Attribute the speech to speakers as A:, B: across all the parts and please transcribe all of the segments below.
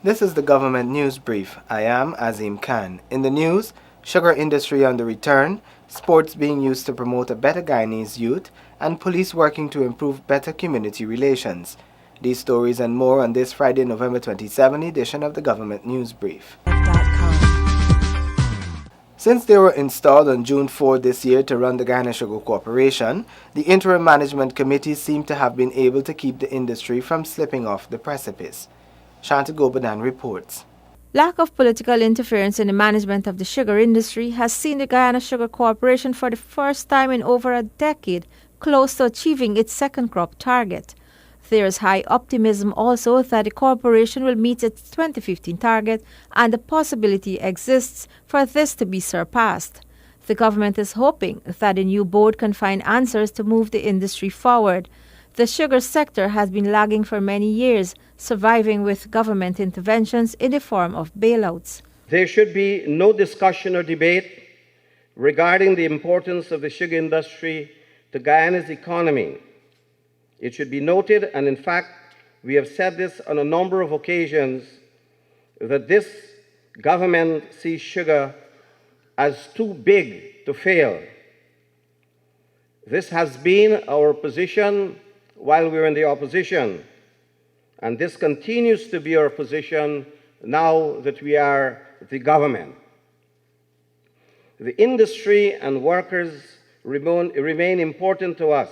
A: This is the government news brief. I am Azim Khan. In the news, sugar industry on the return, sports being used to promote a better Guyanese youth, and police working to improve better community relations. These stories and more on this Friday, November 27 edition of the government news brief. Since they were installed on June 4 this year to run the Guyana Sugar Corporation, the interim management committee seemed to have been able to keep the industry from slipping off the precipice. Shanta Gobadan reports.
B: Lack of political interference in the management of the sugar industry has seen the Guyana Sugar Corporation for the first time in over a decade close to achieving its second crop target. There is high optimism also that the corporation will meet its 2015 target, and the possibility exists for this to be surpassed. The government is hoping that the new board can find answers to move the industry forward. The sugar sector has been lagging for many years, surviving with government interventions in the form of bailouts.
C: There should be no discussion or debate regarding the importance of the sugar industry to Guyana's economy. It should be noted, and in fact, we have said this on a number of occasions, that this government sees sugar as too big to fail. This has been our position while we were in the opposition, and this continues to be our position now that we are the government. The industry and workers remain important to us,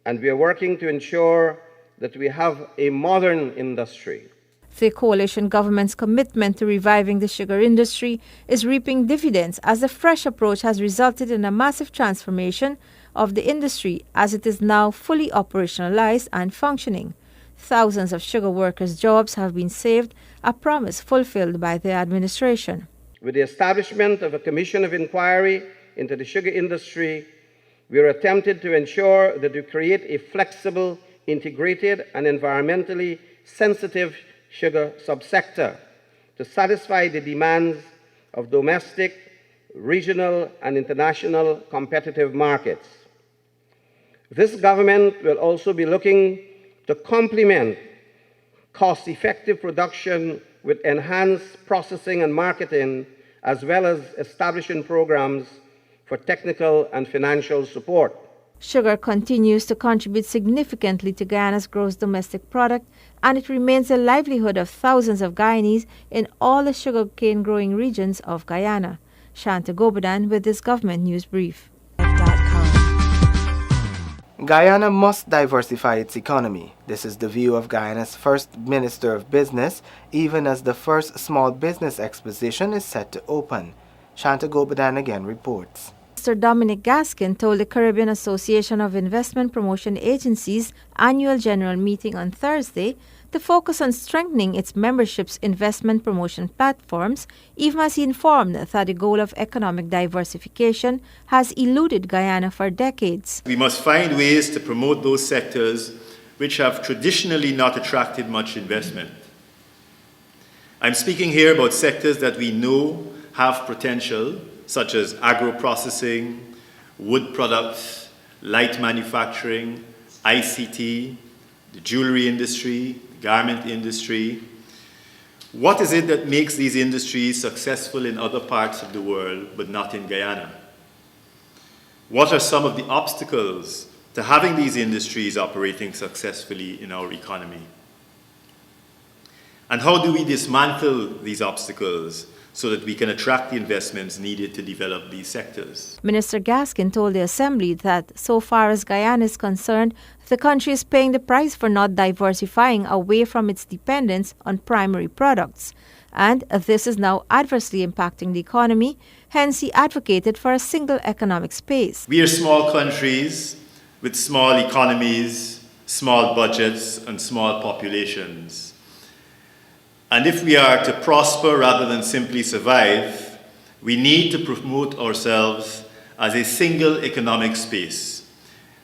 C: and we are working to ensure that we have a modern industry.
B: The coalition government's commitment to reviving the sugar industry is reaping dividends as the fresh approach has resulted in a massive transformation of the industry as it is now fully operationalized and functioning. Thousands of sugar workers' jobs have been saved, a promise fulfilled by the administration.
C: With the establishment of a commission of inquiry into the sugar industry, we are attempting to ensure that we create a flexible, integrated, and environmentally sensitive sugar subsector to satisfy the demands of domestic, regional, and international competitive markets. This government will also be looking to complement cost-effective production with enhanced processing and marketing, as well as establishing programs for technical and financial support.
B: Sugar continues to contribute significantly to Guyana's gross domestic product, and it remains the livelihood of thousands of Guyanese in all the sugarcane growing regions of Guyana. Shanta Gobadan with this government news brief.
A: Guyana must diversify its economy. This is the view of Guyana's first Minister of Business, even as the first Small Business Exposition is set to open. Shanta Gobadan again reports.
B: Mr. Dominic Gaskin told the Caribbean Association of Investment Promotion Agencies annual general meeting on Thursday to focus on strengthening its membership's investment promotion platforms, even as he informed that the goal of economic diversification has eluded Guyana for decades.
D: We must find ways to promote those sectors which have traditionally not attracted much investment. I'm speaking here about sectors that we know have potential, such as agro-processing, wood products, light manufacturing, ICT, the jewelry industry, the garment industry. What is it that makes these industries successful in other parts of the world but not in Guyana? What are some of the obstacles to having these industries operating successfully in our economy? And how do we dismantle these obstacles so that we can attract the investments needed to develop these sectors?
B: Minister Gaskin told the Assembly that so far as Guyana is concerned, the country is paying the price for not diversifying away from its dependence on primary products. And this is now adversely impacting the economy, hence he advocated for a single economic space.
D: We are small countries with small economies, small budgets, and small populations. And if we are to prosper rather than simply survive, we need to promote ourselves as a single economic space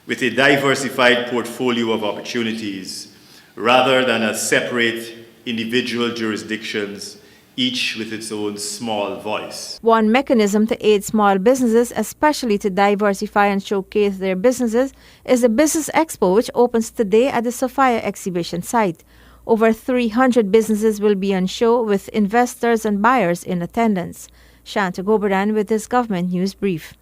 D: with a diversified portfolio of opportunities rather than as separate individual jurisdictions, each with its own small voice.
B: One mechanism to aid small businesses, especially to diversify and showcase their businesses, is the Business Expo, which opens today at the Sophia exhibition site. Over 300 businesses will be on show with investors and buyers in attendance. Shanta Goberdan with this government news brief.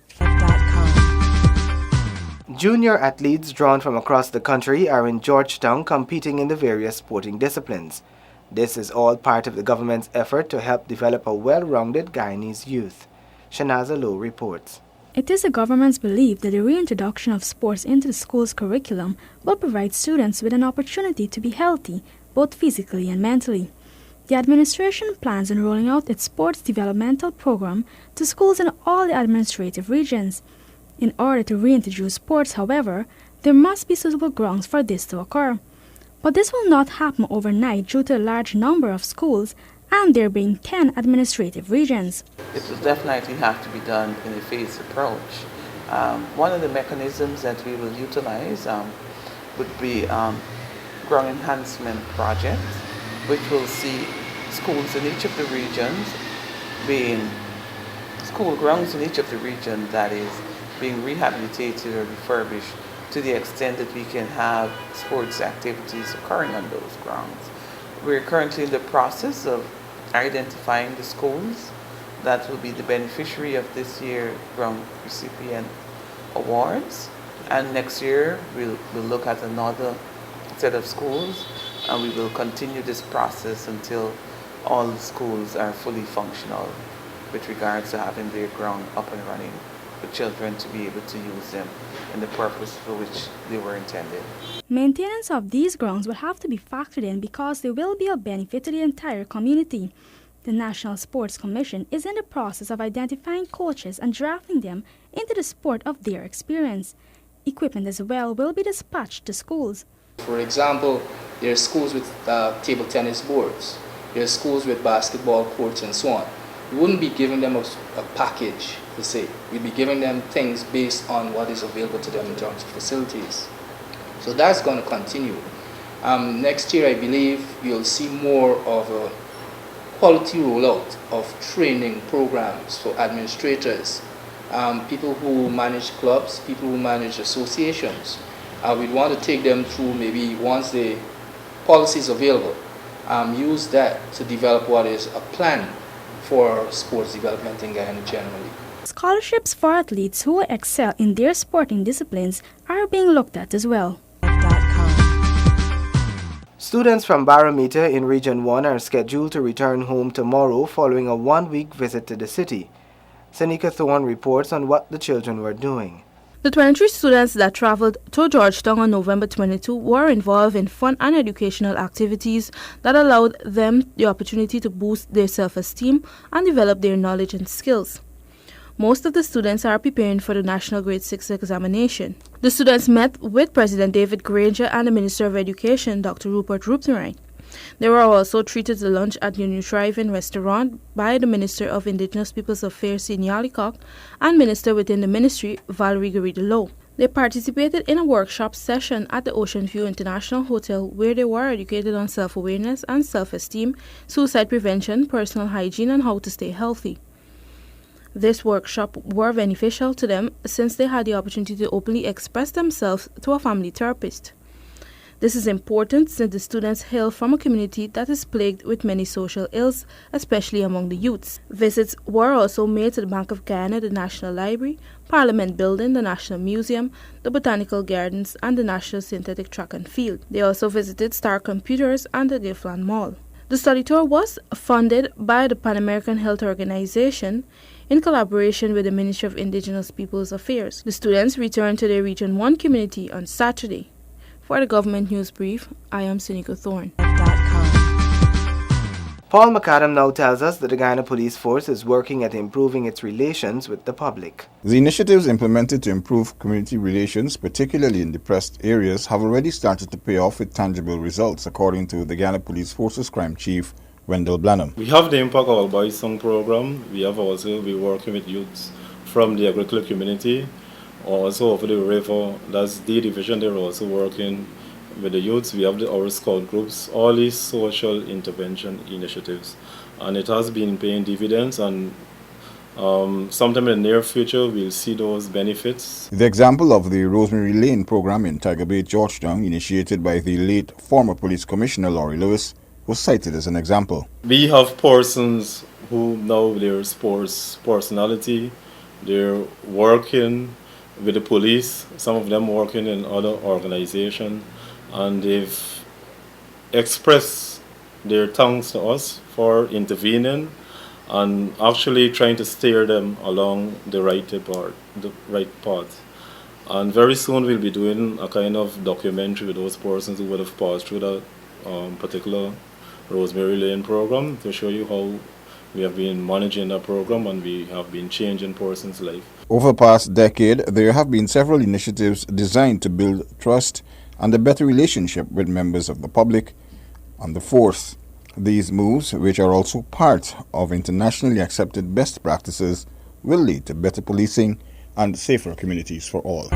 A: Junior athletes drawn from across the country are in Georgetown competing in the various sporting disciplines. This is all part of the government's effort to help develop a well-rounded Guyanese youth. Shanaza Low reports.
E: It is the government's belief that the reintroduction of sports into the school's curriculum will provide students with an opportunity to be healthy, both physically and mentally. The administration plans on rolling out its sports developmental program to schools in all the administrative regions. In order to reintroduce sports, however, there must be suitable grounds for this to occur. But this will not happen overnight due to a large number of schools and there being 10 administrative regions.
F: It will definitely have to be done in a phased approach. One of the mechanisms that we will utilize would be ground enhancement projects, which will see schools in each of the regions being school grounds in each of the regions that is being rehabilitated or refurbished to the extent that we can have sports activities occurring on those grounds. We're currently in the process of identifying the schools that will be the beneficiary of this year's ground recipient awards, and next year we'll look at another set of schools, and we will continue this process until all the schools are fully functional with regards to having their ground up and running for children to be able to use them in the purpose for which they were intended.
E: Maintenance of these grounds will have to be factored in because they will be of benefit to the entire community. The National Sports Commission is in the process of identifying coaches and drafting them into the sport of their experience. Equipment as well will be dispatched to schools.
G: For example, there are schools with table tennis boards, there are schools with basketball courts and so on. We wouldn't be giving them a package per se. We'd be giving them things based on what is available to them in terms of facilities. So that's going to continue. Next year, I believe you'll see more of a quality rollout of training programs for administrators, people who manage clubs, people who manage associations. We'd want to take them through maybe once the policy is available, use that to develop what is a plan for sports development in Guyana generally.
E: Scholarships for athletes who excel in their sporting disciplines are being looked at as well.
A: Students from Barometer in Region 1 are scheduled to return home tomorrow following a one-week visit to the city. Seneca Thorne reports on what the children were doing.
H: The 23 students that traveled to Georgetown on November 22 were involved in fun and educational activities that allowed them the opportunity to boost their self-esteem and develop their knowledge and skills. Most of the students are preparing for the National Grade 6 examination. The students met with President David Granger and the Minister of Education, Dr. Rupert Ruptenrine. They were also treated to lunch at the New Drive-In restaurant by the Minister of Indigenous Peoples Affairs, Sidney Leacock, and Minister within the Ministry, Valerie Garrido-Lowe. They participated in a workshop session at the Ocean View International Hotel where they were educated on self-awareness and self-esteem, suicide prevention, personal hygiene, and how to stay healthy. This workshop were beneficial to them since they had the opportunity to openly express themselves to a family therapist. This is important since the students hail from a community that is plagued with many social ills, especially among the youths. Visits were also made to the Bank of Guyana, the National Library, Parliament Building, the National Museum, the Botanical Gardens, and the National Synthetic Track and Field. They also visited Star Computers and the Giffland Mall. The study tour was funded by the Pan American Health Organization in collaboration with the Ministry of Indigenous Peoples Affairs. The students returned to their Region 1 community on Saturday. For the Government News Brief, I am Seneca Thorne.
A: Paul McAdam now tells us that the Guyana Police Force is working at improving its relations with the public.
I: The initiatives implemented to improve community relations, particularly in depressed areas, have already started to pay off with tangible results, according to the Guyana Police Force's Crime Chief, Wendell Blanham.
J: We have the Impact Our Boys Song program. We have also been working with youths from the agricultural community. Also over the river, that's the division, they're also working with the youths. We have our scout groups, all these social intervention initiatives. And it has been paying dividends, and Sometime in the near future, we'll see those benefits.
I: The example of the Rosemary Lane program in Tiger Bay, Georgetown, initiated by the late former police commissioner Laurie Lewis, was cited as an example.
J: We have persons who know their sports personality. They're working with the police, some of them working in other organizations, and they've expressed their thanks to us for intervening and actually trying to steer them along the right path. And very soon we'll be doing a kind of documentary with those persons who would have passed through that particular Rosemary Lane program to show you how we have been managing that program and we have been changing persons' life.
I: Over the past decade, there have been several initiatives designed to build trust and a better relationship with members of the public and the force. These moves, which are also part of internationally accepted best practices, will lead to better policing and safer communities for all.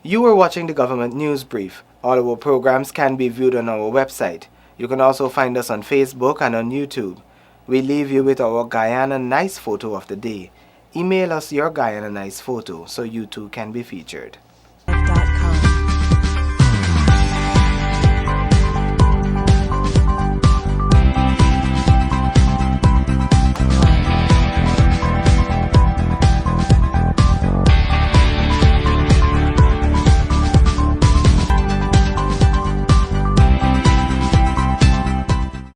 A: You were watching the Government News Brief. All our programs can be viewed on our website. You can also find us on Facebook and on YouTube. We leave you with our Guyana Nice photo of the day. Email us your Guyana Nice photo so you too can be featured.